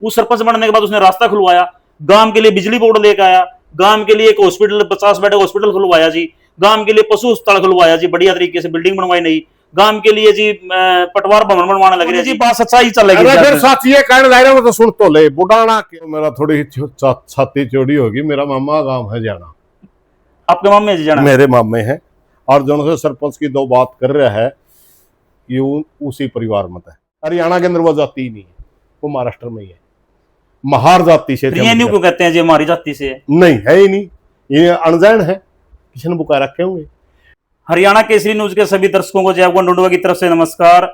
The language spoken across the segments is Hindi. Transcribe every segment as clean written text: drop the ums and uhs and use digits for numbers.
उस सरपंच बनने के बाद उसने रास्ता खुलवाया, गांव के लिए बिजली बोर्ड लेकर आया, गांव के लिए एक हॉस्पिटल 50 बेड हॉस्पिटल खुलवाया जी, गांव के लिए पशु अस्पताल खुलवाया जी, बढ़िया तरीके से बिल्डिंग बनवाई नहीं, गांव के लिए जी पटवार भवन बनवाने लगे रहे जी। बात सच्चाई चलेगी। अरे फिर साथी ये कहने लग रहे हो तो सुन तो ले बुढ़ाना मेरा थोड़ी छाती चौड़ी होगी। मेरा मामा गांव है जाना। आपके मामे जी जाना? मेरे मामे हैं। और जो से सरपंच की दो बात कर रहा है ये उसी परिवार में है। हरियाणा के अंदर वो जाति ही नहीं है, वो महाराष्ट्र में ही है। महार जाति से क्यों कहते हैं जी हमारी जाति से है? नहीं है ही नहीं, ये अनजान है, किसी ने बुका रखे होंगे। हरियाणा केसरी न्यूज के सभी दर्शकों को जय डुंडुआ की तरफ से नमस्कार।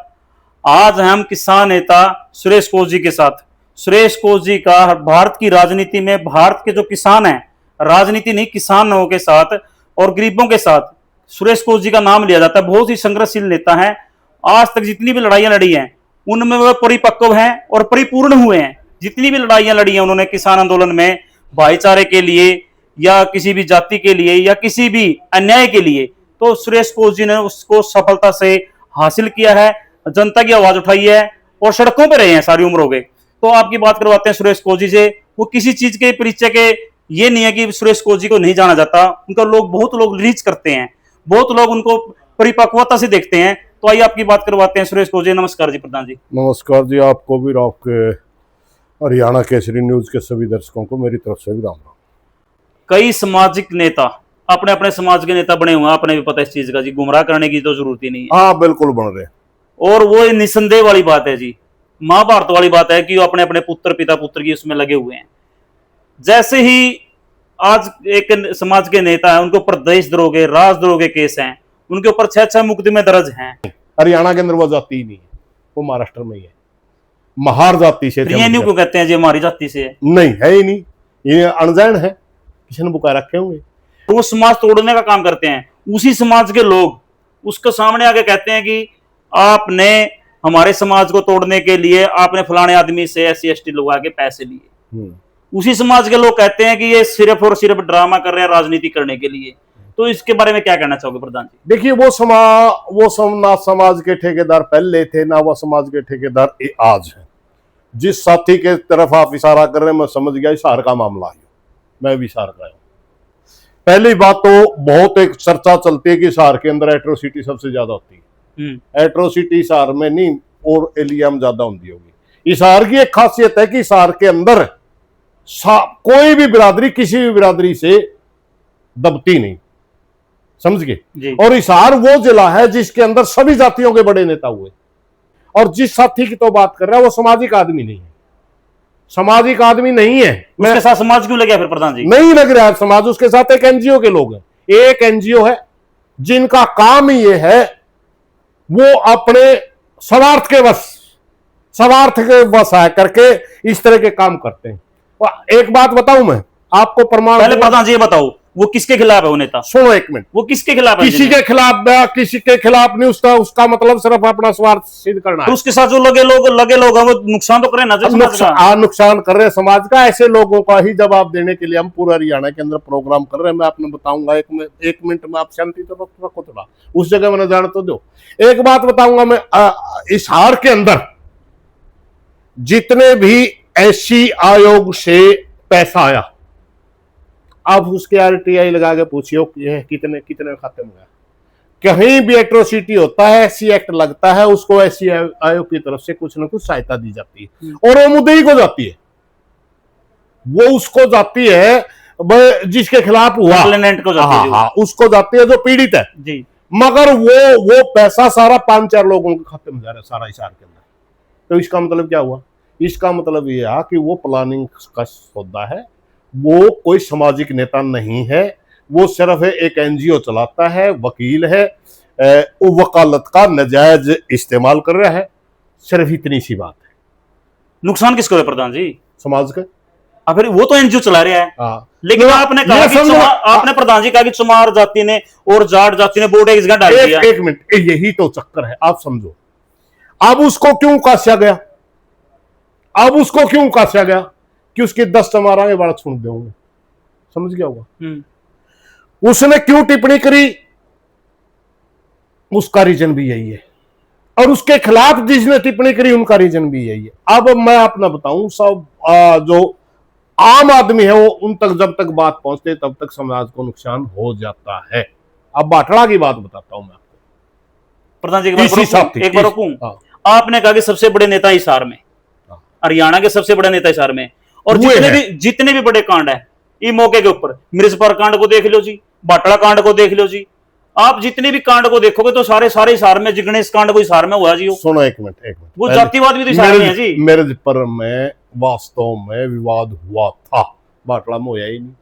आज हम किसान नेता सुरेश कोस जी के साथ। सुरेश कोस जी का भारत की राजनीति में भारत के जो किसान हैं, राजनीति नहीं किसानों के साथ और गरीबों के साथ सुरेश कोस जी का नाम लिया जाता है। बहुत ही संघर्षशील नेता है। आज तक जितनी भी लड़ाइयां लड़ी हैं उनमें वह परिपक्व हैं और परिपूर्ण हुए हैं। जितनी भी लड़ाइयां लड़ी हैं उन्होंने किसान आंदोलन में भाईचारे के लिए या किसी भी जाति के लिए या किसी भी अन्याय के लिए, तो सुरेश कोस जी ने उसको सफलता से हासिल किया है, जनता की आवाज उठाई है और सड़कों पर रहे हैं सारी उम्र हो गए। तो आपकी बात करवाते हैं सुरेश कोस जी से। वो किसी चीज के परिचय के ये नहीं है कि सुरेश कोस जी को नहीं जाना जाता, उनका बहुत लोग रीच करते हैं, बहुत लोग उनको परिपक्वता से देखते हैं। तो आइए आपकी बात करवाते हैं सुरेश कोस जी। नमस्कार जी प्रधान जी। नमस्कार जी, आपको भी, आपके हरियाणा केसरी न्यूज के सभी दर्शकों को मेरी तरफ से भी राम राम। कई सामाजिक नेता अपने अपने समाज के नेता बने हुए हैं, आपने भी पता इस चीज का जी, गुमराह करने की तो जरूरत ही नहीं है। हाँ बिल्कुल बन रहे। और वो निसंदेह वाली बात है जी, महाभारत वाली बात है कि वो अपने अपने पुत्र पिता पुत्र की उसमें लगे हुए हैं। जैसे ही आज एक समाज के नेता है उनके ऊपर देशद्रोह के राजद्रोह के केस हैं, उनके ऊपर 6 मुकदमे दर्ज हैं। हरियाणा के अंदर वो जाति ही नहीं है, वो महाराष्ट्र में ही है। महार जाति से क्यों कहते हैं जी हमारी जाति से है? नहीं है ही नहीं, ये अनजान है, किसी ने बुका रखे होंगे। वो समाज तोड़ने का काम करते हैं। उसी समाज के लोग उसके सामने आके कहते हैं कि आपने हमारे समाज को तोड़ने के लिए आपने फलाने आदमी से SC ST लोग आके पैसे लिए। उसी समाज के लोग कहते हैं कि ये सिर्फ और सिर्फ ड्रामा कर रहे हैं राजनीति करने के लिए। तो इसके बारे में क्या कहना चाहोगे प्रधान जी? देखिए वो ना समाज के ठेकेदार पहले थे, ना वो समाज के ठेकेदार आज है। जिस साथी के तरफ आप इशारा कर रहे हैं मैं समझ गया, इशार का मामला है। मैं भी इशार का हूं। पहली बात तो बहुत एक चर्चा चलती है कि हिसार के अंदर एट्रोसिटी सबसे ज्यादा होती है। एट्रोसिटी हिसार में नहीं और एलिया में ज्यादा होती होगी। हिसार की एक खासियत है कि हिसार के अंदर कोई भी बिरादरी किसी भी बिरादरी से दबती नहीं, समझ गए। और हिसार वो जिला है जिसके अंदर सभी जातियों के बड़े नेता हुए। और जिस साथी की तो बात कर रहा है वो सामाजिक आदमी नहीं है, सामाजिक आदमी नहीं है। उसके साथ समाज क्यों लग गया फिर प्रधान जी? नहीं लग रहा है समाज, उसके साथ एक NGO के लोग हैं। एक NGO है जिनका काम ही ये है वो अपने स्वार्थ के वश है करके इस तरह के काम करते हैं। एक बात बताऊं मैं आपको, प्रमाण पहले प्रधान जी ये बताओ वो किसके खिलाफ है वो नेता? सुनो एक मिनट, वो किसके खिलाफ है? किसी के खिलाफ नहीं। उसका मतलब सिर्फ अपना स्वार्थ सिद्ध करना है। तो उसके साथ जो लगे लोग हैं वो नुकसान तो करें ना, नुकसान कर रहे हैं समाज का। ऐसे लोगों का ही जवाब देने के लिए हम पूरा हरियाणा के अंदर प्रोग्राम कर रहे हैं। मैं आपने बताऊंगा एक मिनट में, आप शांति तो रखो थोड़ा, उस जगह मैंने जान तो दो। एक बात बताऊंगा मैं, इस हार के अंदर जितने भी SC आयोग से पैसा आया, आप उसके RTI लगा के पूछिए कितने खाते में गया। कहीं भी एट्रोसिटी होता है, SC एक्ट लगता है, उसको SC आयोग की तरफ से कुछ ना कुछ सहायता दी जाती है और वो मुद्दई को जाती है, वो उसको जाती है जिसके खिलाफ हुआ, को जाती है। हाँ, उसको जाती है जो पीड़ित है जी। मगर वो पैसा सारा 5-4 लोगों के खाते में जा रहा है सारा हिसार के अंदर। तो इसका मतलब क्या हुआ? इसका मतलब यह है कि वो प्लानिंग का सौदा है, वो कोई सामाजिक नेता नहीं है, वो सिर्फ एक NGO चलाता है, वकील है, वकालत का नाजायज इस्तेमाल कर रहा है। सिर्फ इतनी सी बात है। नुकसान किसको है प्रधान जी? समाज का। फिर वो तो NGO चला रहा है। लेकिन आपने कहा कि आपने प्रधान जी कहा कि चमार जाति ने और जाट जाति ने वोट एक डाल दिया। एक मिनट, यही तो चक्कर है, आप समझो। अब उसको क्यों कासा गया? कि उसके 10 चमार आगे बात सुन देंगे, समझ गया होगा। उसने क्यों टिप्पणी करी? उसका रीजन भी यही है और उसके खिलाफ जिसने टिप्पणी करी उनका रीजन भी यही है। अब मैं अपना बताऊं, सब जो आम आदमी है वो उन तक जब तक बात पहुंचते तब तक समाज को नुकसान हो जाता है। अब बाटला की बात बताता हूं मैं आपको। प्रधान जी एक बार रुकूं। हाँ। आपने कहा कि सबसे बड़े नेता हिसार में, हरियाणा के सबसे बड़े नेता हिसार में, और जितने भी बड़े कांड है इस मौके के ऊपर, मिर्जपर कांड को देख लो जी, बाटला कांड को देख लो जी, आप जितने भी कांड को देखोगे तो सारे हिसार में, गणेश कांड को हिसार में हुआ जी। सुनो एक मिनट वो जातिवाद भी तो हिसार में है जी। मेरे पर में वास्तव में विवाद हुआ था, बाटला में होया ही नहीं।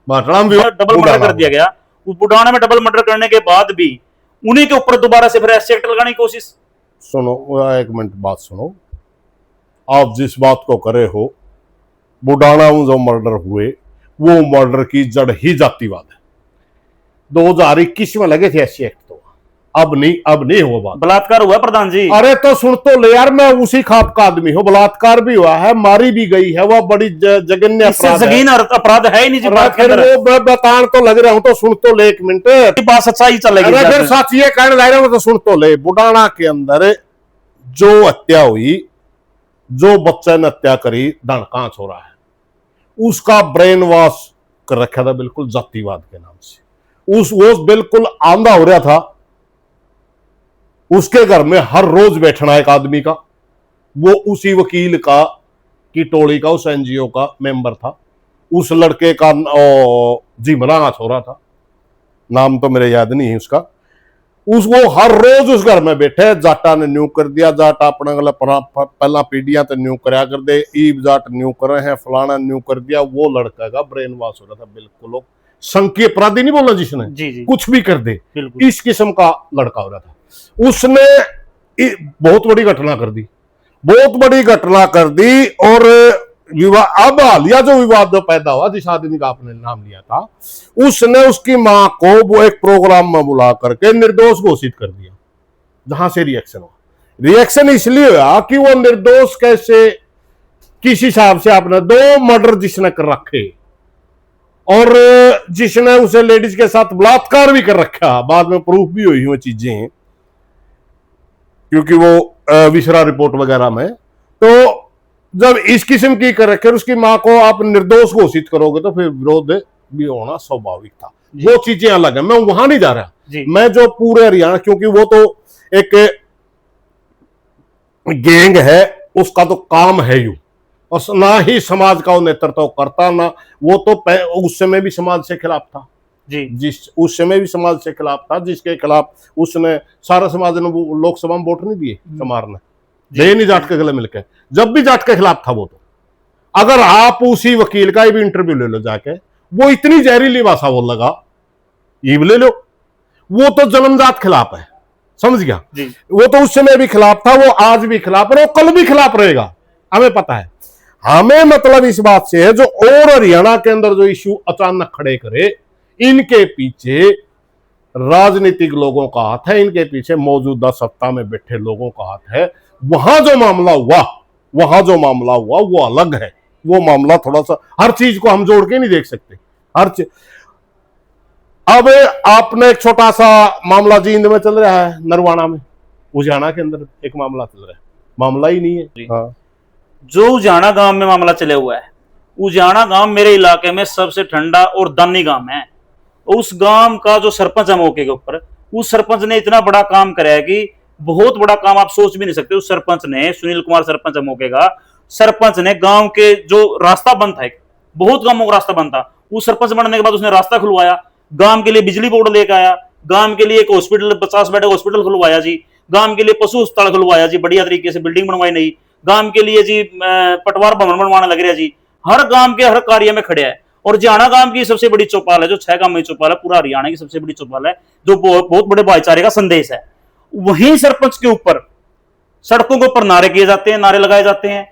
बाटला में डबल मर्डर कर दिया गया, उस बुढ़ाना में डबल मर्डर करने के बाद भी उन्हीं के ऊपर दोबारा से फिर एससी एक्ट लगाने की कोशिश। सुनो एक मिनट बात सुनो, आप जिस बात को करे हो, बुढ़ाना में जो मर्डर हुए वो मर्डर की जड़ ही जातिवाद है। 2021 में लगे थे एससी एक्ट, तो अब नहीं हुआ बात। बलात्कार हुआ प्रधान जी। अरे तो सुन तो ले यार, मैं उसी खाप का आदमी हूँ। बलात्कार भी हुआ है, मारी भी गई है, वह बड़ी जघन्य अपराध है ही नहीं जी। फिर वो बतान तो लग रहा हूँ, तो सुन तो ले एक मिनट, बात सच्चाई चलेगी। फिर सच ये कहने लग रहा हूँ तो सुन तो ले। बुढ़ाना के अंदर जो हत्या हुई, जो बच्चे ने हत्या करी, धनका छोरा है, उसका ब्रेन वॉश कर रखा था बिल्कुल जातिवाद के नाम से। वो बिल्कुल आंधा हो रहा था। उसके घर में हर रोज बैठना एक आदमी का, वो उसी वकील का की टोली का, उस एनजीओ का मेंबर था। उस लड़के का जिमरा छोरा था, नाम तो मेरे याद नहीं है उसका। वो हर रोज उस घर में बैठे। जाटा ने न्यू कर दिया, जाट अपना गला पहला पीढ़ियां तो न्यू कराया कर दे, ईब जाट न्यू कर रहे हैं, फलाना न्यू कर दिया। वो लड़का का ब्रेन वॉश हो रहा था बिल्कुल। संकीय अपराधी नहीं बोलना जिसने, जी। कुछ भी कर दे, इस किस्म का लड़का हो रहा था। उसने बहुत बड़ी घटना कर दी, बहुत बड़ी घटना कर दी। और विवाद, अब हालिया जो विवाद जो पैदा हुआ, जिस आदमी का आपने नाम लिया था, उसने उसकी मां को वो एक प्रोग्राम में बुला करके निर्दोष घोषित कर दिया, जहां से रिएक्शन हुआ। रिएक्शन इसलिए हुआ कि वो निर्दोष कैसे, किस हिसाब से आपने 2 मर्डर जिसने कर रखे, और जिसने उसे लेडीज के साथ बलात्कार भी कर रखा, बाद में प्रूफ भी हुई वो चीजें, क्योंकि वो विसरा रिपोर्ट वगैरह में। तो जब इस किस्म की कर रखे, उसकी मां को आप निर्दोष घोषित करोगे तो फिर विरोध भी होना स्वाभाविक था। वो चीजें अलग है, मैं वहां नहीं जा रहा। मैं जो पूरे हरियाणा, क्योंकि वो तो एक गैंग है, उसका तो काम है यूं, और ना ही समाज का वो नेतृत्व करता, ना वो तो उस समय भी समाज से खिलाफ था जी। उस समय भी समाज से खिलाफ था, जिसके खिलाफ उसने सारा समाज ने लोकसभा में वोट नहीं दिए, समार ने दे नहीं जाट के गले मिलकर, जब भी जाट के खिलाफ था वो। तो अगर आप उसी वकील का भी इंटरव्यू ले लो जाके, वो इतनी जहरीली भाषा बोल लगा, ये ले लो, वो तो जन्मजात खिलाफ है, समझ गया। वो तो उस समय भी खिलाफ था, वो आज भी खिलाफ है, वो कल भी खिलाफ रहेगा, हमें पता है। हमें मतलब इस बात से है, जो और हरियाणा के अंदर जो इश्यू अचानक खड़े करे, इनके पीछे राजनीतिक लोगों का हाथ है, इनके पीछे मौजूदा सत्ता में बैठे लोगों का हाथ है। वहां जो मामला हुआ वो अलग है। वो मामला थोड़ा सा, हर चीज को हम जोड़ के नहीं देख सकते, हर चीज। अब आपने एक छोटा सा मामला जींद में चल रहा है, नरवाना में, उजाना के अंदर एक मामला चल रहा है, मामला ही नहीं है। हाँ। जो उजाना गांव में मामला चले हुआ है, उजाना गांव मेरे इलाके में सबसे ठंडा और दानी गांव है। उस गांव का जो सरपंच है मौके के ऊपर, उस सरपंच ने इतना बड़ा काम कराया कि बहुत बड़ा काम आप सोच भी नहीं सकते। उस सरपंच ने, सुनील कुमार सरपंच है मौके का, सरपंच ने गांव के जो रास्ता बंद था, बहुत गांवों का रास्ता बंद था, उस सरपंच बनने के बाद उसने रास्ता खुलवाया, गांव के लिए बिजली बोर्ड लेकर आया, गांव के लिए एक हॉस्पिटल, 50 बेड हॉस्पिटल खुलवाया जी, गांव के लिए पशु अस्पताल खुलवाया जी, बढ़िया तरीके से बिल्डिंग बनवाई नहीं, गांव के लिए जी पटवार भवन बनवाने लग रहा जी। हर गांव के हर कार्य में खड़े है। और जाना गांव की सबसे बड़ी चौपाल है, जो 6 गांव में चौपाल है, पूरा हरियाणा की सबसे बड़ी चौपाल है, जो बहुत बड़े भाईचारे का संदेश है। वहीं सरपंच के ऊपर, सड़कों के ऊपर नारे किए जाते हैं, नारे लगाए जाते हैं,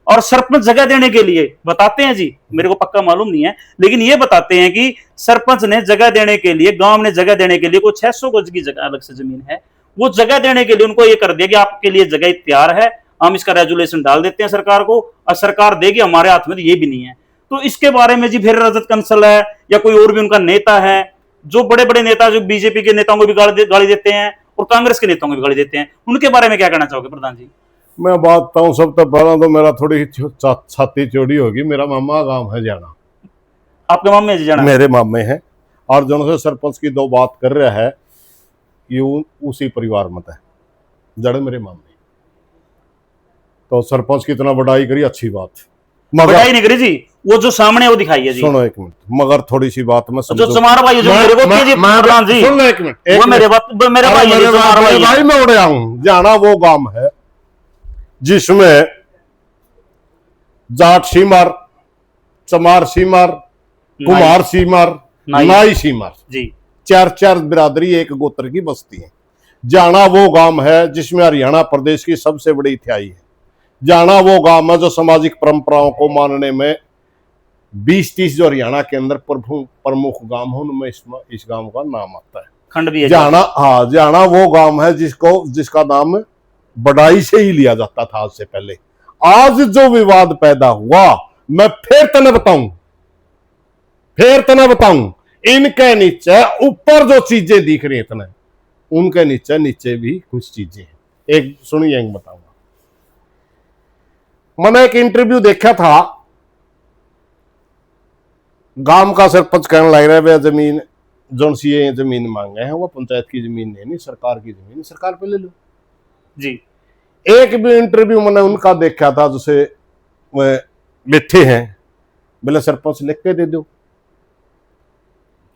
और सरपंच जगह देने के लिए बताते हैं जी, मेरे को पक्का मालूम नहीं है, लेकिन ये बताते हैं कि सरपंच ने जगह देने के लिए, गांव ने जगह देने के लिए, कोई 600 गज की जगह अलग से जमीन है, वो जगह देने के लिए उनको ये कर दिया कि आपके लिए जगह तैयार है, हम इसका रेजुलेशन डाल देते हैं सरकार को, और सरकार देगी, हमारे हाथ में तो ये भी नहीं है। तो इसके बारे में जी फिर रजत कंसल है या कोई और भी उनका नेता है, जो बड़े बड़े नेता, जो बीजेपी के नेताओं को भी गाली देते हैं, और कांग्रेस के नेताओं को भी गाली देते हैं, उनके बारे में क्या कहना चाहोगे प्रधान जी? मैं बात बताऊं, सब तो पहला तो मेरा थोड़ी छाती चौड़ी होगी। मेरा मामा गांव है जाना, आपके मामे जी जाना? मेरे मामे हैं, और जो से सरपंच की दो बात कर रहा है ये उसी परिवार में है, जड़े मेरे मामे। तो सरपंच की इतना बढ़ाई करी, अच्छी बात, मगर बढ़ाई नहीं करी जी, वो जो सामने है वो दिखाई है जी। सुनो एक मिनट, मगर थोड़ी सी बात मैं जो चमार भाई जो मेरे को जी प्रधान जी, सुन लो एक मिनट, वो मेरे भाई है जी, चमार भाई भाई मैं उड़ आऊं। जाना वो गांव है जिसमें जाट सीमार, चमार सीमार, कुमार सीमार, नाई सीमार जी, चार चार बिरादरी एक गोत्र की बस्ती है। जाना वो गांव है जिसमें हरियाणा प्रदेश की सबसे बड़ी इतिहाई है। जाना वो गांव है जो सामाजिक परंपराओं को मानने में 20-30 जो हरियाणा के अंदर प्रमुख गांव है, उनमें इस गांव का नाम आता है। खंड भी है जाना, हाँ, जाना वो गांव है जिसका नाम बड़ाई से ही लिया जाता था आज से पहले। आज जो विवाद पैदा हुआ, मैं फिर तने बताऊं, इनके नीचे ऊपर जो चीजें दिख रही इतने, उनके नीचे भी कुछ चीजें हैं। एक सुनिए, एक बताऊंगा। मैंने एक इंटरव्यू देखा था, गांव का सरपंच कहने लग रहा है जमीन जो सी जमीन मांगे हैं वो पंचायत की जमीन नहीं, सरकार की जमीन, सरकार पे ले लो जी। एक भी इंटरव्यू मैंने उनका देखा था जैसे बैठे हैं, बोले सरपंच लिख के दे दो।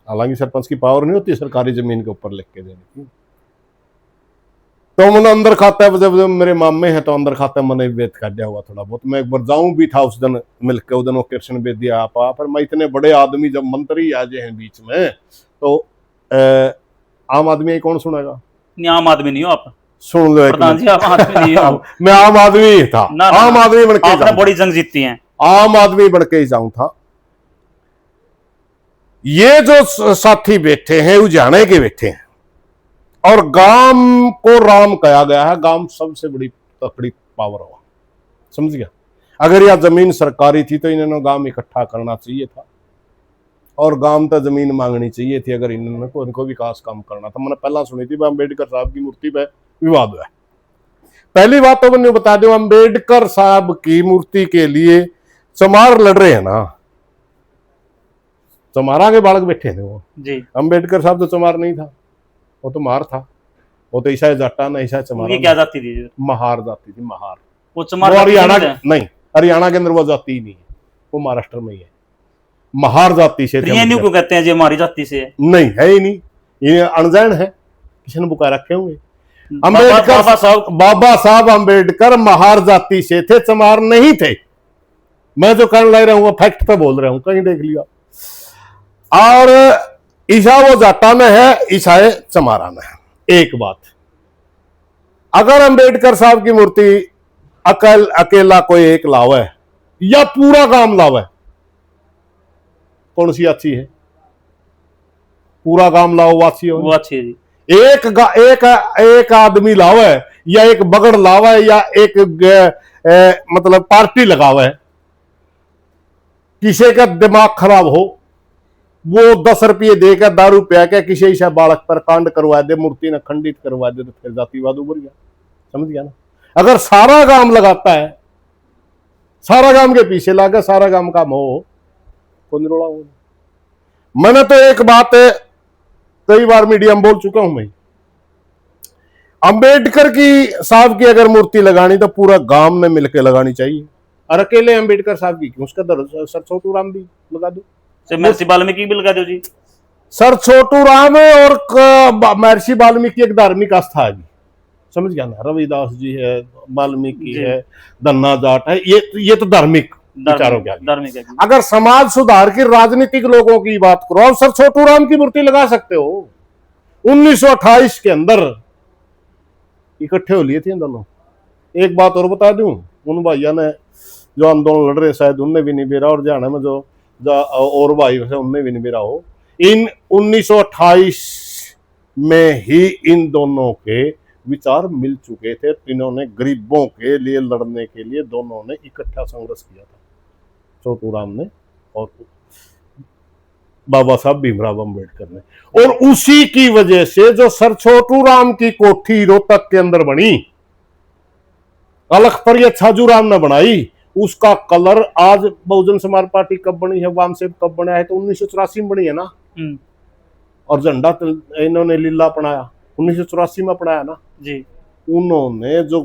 हालांकि सरपंच की पावर नहीं होती सरकारी जमीन के ऊपर लिख के देने की। तो मैंने अंदर खाता है, जब मेरे मामे हैं तो अंदर खाता मैंने वेद कर दिया हुआ थोड़ा बहुत। मैं एक बार जाऊं भी था उस दिन मिलकर, उस दिन वो कृष्ण बेदी आप, पर मैं इतने बड़े आदमी जब मंत्री आ जाए हैं बीच में, तो आम आदमी कौन सुनेगा? नहीं, आम आदमी नहीं हो आप, सुन लो प्रधान जी, आम आदमी नहीं हो। मैं आम आदमी ही था, आम आदमी बन के, आपने बड़ी जंग जीती है, आम आदमी बन के ही जाऊं था। ये जो साथी बैठे हैं उजाने के बैठे हैं, और गांव को राम कहा गया है। गांव सबसे बड़ी तकड़ी पावर हुआ, समझ गया? अगर यह जमीन सरकारी थी तो इन्होंने गांव इकट्ठा करना चाहिए था, और गांव तो जमीन मांगनी चाहिए थी अगर इनको विकास काम करना था। मैंने पहला सुनी थी अम्बेडकर साहब की मूर्ति पे विवाद हुआ। पहली बात तो मैंने बता दूं, अम्बेडकर साहब की मूर्ति के लिए चमार लड़ रहे हैं ना, चमारा के बालक बैठे थे वो जी। अम्बेडकर साहब तो चमार नहीं था, वो तो मार था। वो तो ईसा जाटा ना ईसा चमारा। क्या जाति थी? महार जाति थी, महार। वो चमार हरियाणा नहीं, हरियाणा के अंदर वो जाति ही नहीं है, वो महाराष्ट्र में ही है। महार जाति से थे। क्यों कहते हैं जी हमारी जाति से है? नहीं है ही नहीं, ये अनजान है, किसी ने बुका रखे होंगे। बाबा साहब अम्बेडकर महार जाति से थे, चमार नहीं थे। मैं जो कहने लग रहा हूँ फैक्ट पे बोल रहा हूँ, कहीं देख लिया। और ईसा वो जाटा में है, ईसाए चमारा में है। एक बात, अगर अंबेडकर साहब की मूर्ति अकेला कोई एक लावे या पूरा गांव लावे, कौन सी अच्छी है? पूरा गांव लाओ वो अच्छी हो, अच्छी है जी। एक आदमी लावे या एक बगड़ लावे या एक मतलब पार्टी लगावे, किसी का दिमाग खराब हो, वो 10 रुपये देकर दारू पिया के किसी ऐसा बालक पर कांड करवा दे, मूर्ति ने खंडित करवा दे, तो फिर जातिवाद उभर गया, समझ गया ना? अगर सारा गांव लगाता है, सारा गांव के पीछे लगा, सारा गांव का मोह, कौन रोड़ा हो? मैंने तो एक बात कई बार मीडिया में बोल चुका हूं, मैं अंबेडकर की साहब की अगर मूर्ति लगानी तो पूरा गांव में मिलकर लगानी चाहिए, और अकेले अंबेडकर साहब की क्यों? उसका सर छोटू राम भी लगा दो, महर्षि वाल्मीकि भी लगा दो जी। सर छोटू राम और महर्षि वाल्मीकि एक धार्मिक आस्था है जी, समझ गया ना? रविदास जी है, वाल्मीकि है, धन्ना जाट है, ये तो धार्मिक विचारों के धार्मिक है। अगर समाज सुधार की राजनीतिक लोगों की बात करो, आप सर छोटू राम की मूर्ति लगा सकते हो। 1928 के अंदर इकट्ठे हो लिए थे दोनों। एक बात और बता दूं, उन भाइयों ने जो आंदोलन लड़ रहे शायद उनने भी नहीं बेरा, और जाना में जो और भाई से उनने भी नहीं बेरा हो। इन 1928 में ही इन दोनों के विचार मिल चुके थे। इन्होंने गरीबों के लिए लड़ने के लिए दोनों ने इकट्ठा संघर्ष किया था, छोटू राम ने और बाबा साहब भीमराव अम्बेडकर ने। और उसी की वजह से जो सर छोटू राम की कोठी रोहतक के अंदर बनी, अलख पर ये छाजूराम ने बनाई, उसका कलर आज बहुजन समाज पार्टी कब बनी है, वामसेब कब बना है, तो 1984 में बनी है ना। और झंडा इन्होंने लीला अपनाया 1984 में अपनाया ना जी। उन्होंने जो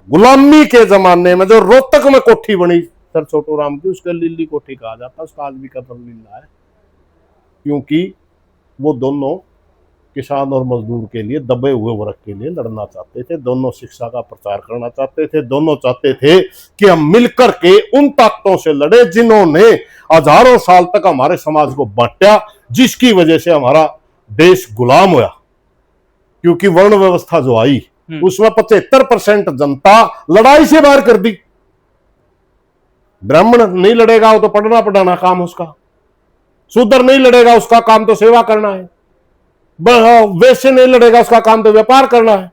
गुलामी के जमाने में जो रोहतक में कोठी बनी सर छोटू राम की, उसके लिल्ली कोठी कहा जाता है, उसका आज भी कदम लीला है, क्योंकि वो दोनों किसान और मजदूर के लिए, दबे हुए वर्ग के लिए लड़ना चाहते थे, दोनों शिक्षा का प्रचार करना चाहते थे, दोनों चाहते थे कि हम मिलकर के उन ताकतों से लड़े जिन्होंने हजारों साल तक हमारे समाज को बांटा, जिसकी वजह से हमारा देश गुलाम हुआ। क्योंकि वर्ण व्यवस्था जो आई उसमें 75% जनता लड़ाई से बाहर कर दी। ब्राह्मण नहीं लड़ेगा, वो तो पढ़ना पढ़ाना काम उसका, शूद्र नहीं लड़ेगा, उसका काम तो सेवा करना है, वैश्य नहीं लड़ेगा, उसका काम तो व्यापार करना है,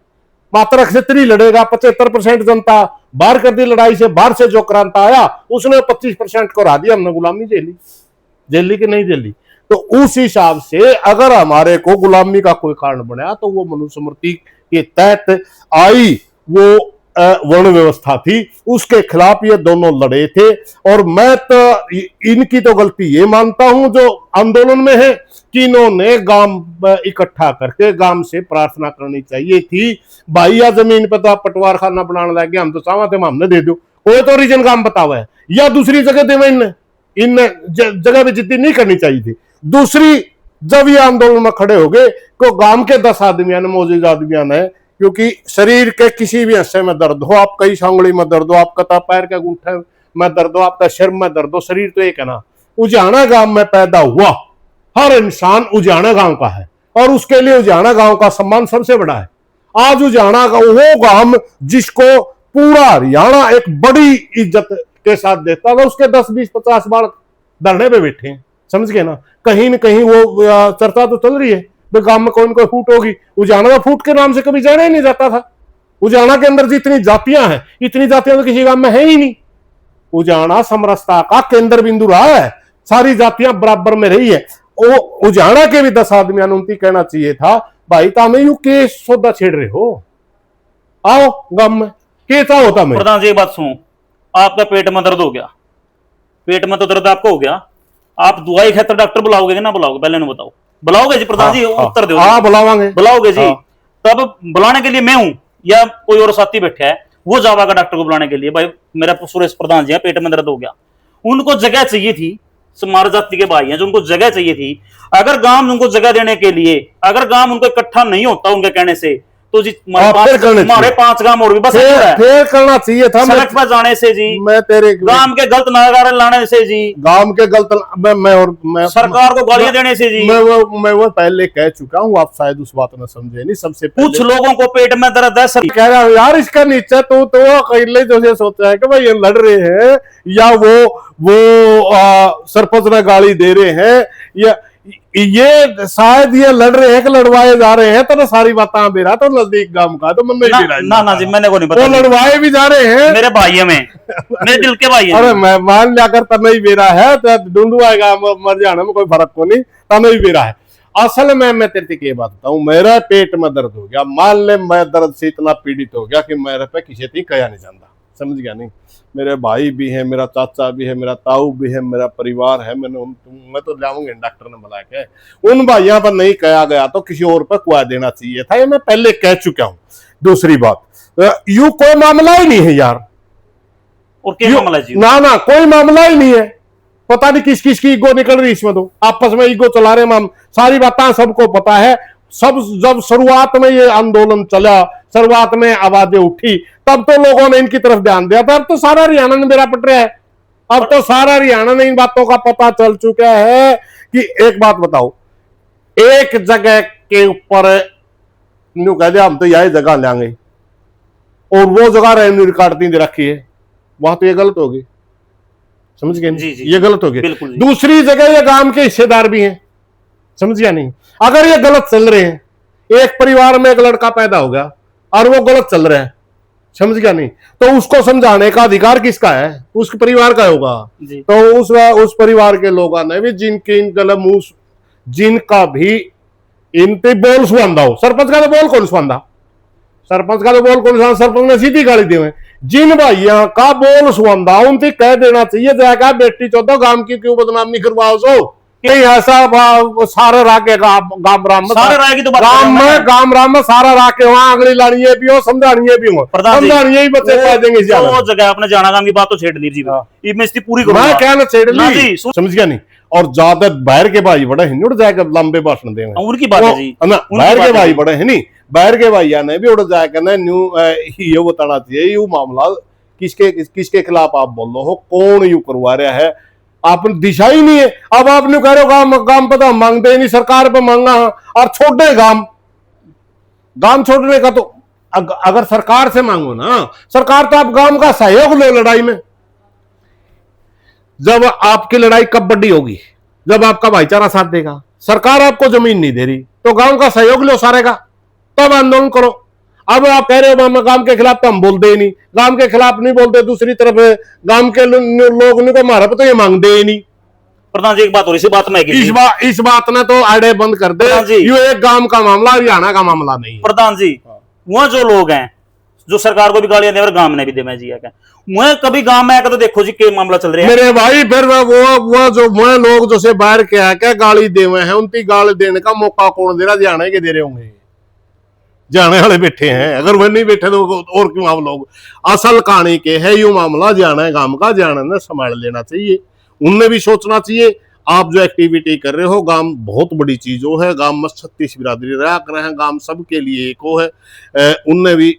मात्र क्षत्रिय लड़ेगा। 75% जनता बाहर कर दी लड़ाई से। बाहर से जो क्रांति आया उसने 25% को हरा दिया, हमने गुलामी झेली कि नहीं झेली। तो उस हिसाब से अगर हमारे को गुलामी का कोई कारण बना तो वो मनुस्मृति के तहत आई वो वर्ण व्यवस्था थी, उसके खिलाफ ये दोनों लड़े थे। और मैं तो इनकी तो गलती ये मानता हूं जो आंदोलन में है कि इन्होंने गांव इकट्ठा करके गांव से प्रार्थना करनी चाहिए थी, भाई या जमीन पर तो पटवार खाना बनाने लगे, हम तो चाहते हमने दे दो, कोई तो रीजन काम बतावा है, या दूसरी जगह देवे इन जगह पे जितनी नहीं करनी चाहिए थी। दूसरी, जब ये आंदोलन में खड़े हो गए तो गांव के 10 आदमियों ने, मौजूद आदमियों ने, क्योंकि शरीर के किसी भी हिस्से में दर्द हो, आप कई सांगड़ी में दर्द हो, आपका पैर के अंगूठे में दर्द हो, आपका सिर में दर्द हो, शरीर तो एक है ना। उजाना गांव में पैदा हुआ हर इंसान उजाना गांव का है, और उसके लिए उजाना गांव का सम्मान सबसे बड़ा है। आज उजाना का वो गांव जिसको पूरा हरियाणा एक बड़ी इज्जत के साथ देता था, उसके 10, 20, 50 बार धरने पे बैठे हैं, समझ गए ना। कहीं न कहीं वो चर्चा तो चल रही है, गांव में कोई न कोई फूट होगी। उजाना में फूट के नाम से कभी जाना ही नहीं जाता था। उजाना के अंदर जितनी जातियां हैं, इतनी जातियां तो किसी गांव में है ही नहीं। उजाना समरसता का केंद्र बिंदु रहा है, सारी जातियां बराबर में रही है। वो उजाना के भी 10 आदमियों ने उनकी कहना चाहिए था, भाई तामे यू के सौदा छेड़ रहे हो, आओ गांव में क्या होता। मैं प्रधान जी एक बात सुनो, आपका पेट में दर्द हो गया, पेट में तो दर्द आपको हो गया, आप दवाई खातर डॉक्टर बुलाओगे कि ना बुलाओगे, पहले नहीं बताओ। बुलाओगे जी प्रधान जी, उत्तर दो। हाँ बुलावांगे, बुलाओगे जी। तब बुलाने के लिए मैं हूं या कोई और साथी बैठा है, वो जावागा डॉक्टर को बुलाने के लिए, भाई मेरा सुरेश प्रधान जी है, पेट में दर्द हो गया। उनको जगह चाहिए थी, समार जाति के भाई हैं जो उनको जगह चाहिए थी। अगर गांव उनको जगह देने के लिए, अगर गांव उनको इकट्ठा नहीं होता उनके कहने से, तो जी हमारे 5 गांव और भी बस फिर करना चाहिए था। सड़क पर जाने से जी, मैं तेरे गांव के गलत नारा लाने से जी, गांव के गलत मैं सरकार को गालियां देने से जी, मैं वो पहले कह चुका हूँ, आप शायद उस बात में समझे नहीं। सबसे कुछ लोगों को पेट में दर्द है, सर कह रहा हूँ यार इसका नीचे तो अकेले जो सोचा है कि भाई ये लड़ रहे हैं या वो सरपंच ने गाली दे रहे हैं, या ये शायद ये लड़ रहे हैं कि लड़वाए जा रहे हैं, तो सारी बातें दे रहा तो नजदीक गांव का तो मन नहीं ना जी, मैंने को नहीं पता, वो लड़वाए भी जा रहे हैं मेरे भाई में, मेरे दिल के भाई। अरे मैं मान जाकर तब नहीं बेरा है तो ढूंढवाएगा, मर जाने में कोई फर्क को नहीं, तब नहीं बेरा है। असल में मैं तेरे की बात बताऊं, मेरा पेट में दर्द हो गया, मान ले मैं दर्द से इतना पीड़ित हो गया कि मेरे पे किसी थी कया नहीं जानता, समझ गया नहीं। मेरे भाई भी है, मेरा चाचा भी है, मेरा ताऊ भी है, मेरा परिवार है, मैं तो जाऊंगे डॉक्टर ने बुला के, उन भाइयों पर नहीं कहा गया तो किसी और पर कुआ देना चाहिए था, ये मैं पहले कह चुका हूं। दूसरी बात, यू कोई मामला ही नहीं है यार, और क्या मामला जी? ना कोई मामला ही नहीं है, पता नहीं किस किस की ईगो निकल रही इसमें, तो आपस में ईगो चला रहे माम, सारी बातें सबको पता है। सब जब शुरुआत में ये आंदोलन चला, शुरुआत में आवाजें उठी, तब तो लोगों ने इनकी तरफ ध्यान दिया था। अब तो सारा हरियाणा में मेरा पट रहा है, अब तो सारा हरियाणा में इन बातों का पता चल चुका है कि एक बात बताओ, एक जगह के ऊपर न्यू कह दिया हम तो यही जगह लेंगे और वो जगह रेवेन्यू रिकॉर्ड दे रखी है, वहां तो ये गलत होगी, समझ गए? ये गलत होगी। दूसरी जगह ये गांव के हिस्सेदार भी हैं, समझ गया नहीं? अगर ये गलत चल रहे हैं, एक परिवार में एक लड़का पैदा हो गया और वो गलत चल रहा है, समझ गया नहीं, तो उसको समझाने का अधिकार किसका है? उस परिवार का होगा। तो उस परिवार के लोगों ने भी जिनके गलत मुंह जिनका भी इनते बोल सुनता हो, सरपंच का तो बोल कौन सुनता, सरपंच का तो बोल कौन सुनता, सरपंच ने सीधी गाली दी। जिन भाइयों का बोल सुनता उनसे कह देना चाहिए जाएगा बेटी चौदह गांव की क्यों बदनामी करवाओ सो, कहीं ऐसा सारे राके गांव राम सारे राय की तो बात गांव राम में सारा राके वहां अगली लानी भी हो समझानी भी हो, समझानी ही बच्चे कह देंगे वो जगह आपने जाना गांव की बात तो छेड़ ली जी, मैं इसकी पूरी करूंगा, मैं कहना छेड़ ली, समझ गया नहीं। और ज्यादा बाहर के भाई बड़े हैं, उड़ जाएगा लंबे भाषण देंगे, उनकी बात है जी, बाहर के भाई बड़े हैं नहीं, बाहर के भाइया ने भी उड़ जाएगा ना, न्यू ये बताना चाहिए यू मामला किसके खिलाफ आप बोल रहे हो, कौन यू करवा रहा है, आप दिशा ही नहीं है। अब आपने कह रहे हो गांव पता मांगते ही नहीं, सरकार पे मांगा और छोटे गांव छोड़ने का तो अगर सरकार से मांगो ना, सरकार तो आप गांव का सहयोग लो लड़ाई में। जब आपकी लड़ाई कब बड़ी होगी, जब आपका भाईचारा साथ देगा। सरकार आपको जमीन नहीं दे रही तो गांव का सहयोग लो सारे का, तब आंदोलन करो। अब आप कह रहे हो गांव के खिलाफ तो हम बोलते ही नहीं, गांव के खिलाफ नहीं बोलते, दूसरी तरफ गांव के लोग नहीं, तो हमारा तो ये मांगते ही नहीं। प्रधान जी एक बात और इसी बात में इस बात ने तो आड़े बंद कर दे, ये एक गांव का मामला हरियाणा का मामला नहीं है। प्रधान जी वहां जो लोग हैं जो सरकार को भी गालियां दे और गांव ने भी दे, मैं जी क्या वह कभी गांव में आकर तो देखो जी क्या मामला चल रहा है मेरे भाई, फिर वो जो वह लोग जो से बाहर के आके गाली दे हुए हैं, उनकी गाली देने का मौका कौन दे रहा, जाने के दे रहे होंगे, जाने वाले बैठे हैं, अगर वह नहीं बैठे तो और क्यों आप लोग। असल कहानी के है यू मामला जाना है गांव का, जाना ने संभाल लेना चाहिए, उनने भी सोचना चाहिए। आप जो एक्टिविटी कर रहे हो, गांव बहुत बड़ी चीजों है, गांव में 36 बिरादरी रहा कर रहे हैं, गांव सबके लिए एक हो है, उनने भी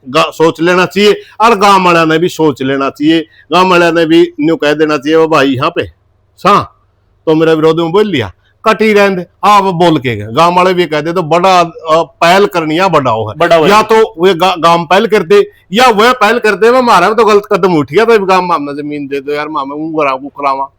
सोच लेना चाहिए और गांव वाले ने भी सोच लेना चाहिए। गांव वाले ने भी न्यू कह देना चाहिए वो भाई यहाँ पे सा तो मेरे विरोध में बोल लिया कटी रहने आप बोल के गए, गांव वाले भी कहते तो बड़ा पहल करनी है, बड़ा है या तो वे गांव पहल करते या वह पहल करते, हमारा तो गलत कदम उठ गया था, गांव में हमने जमीन दे दो यार, मामा करावा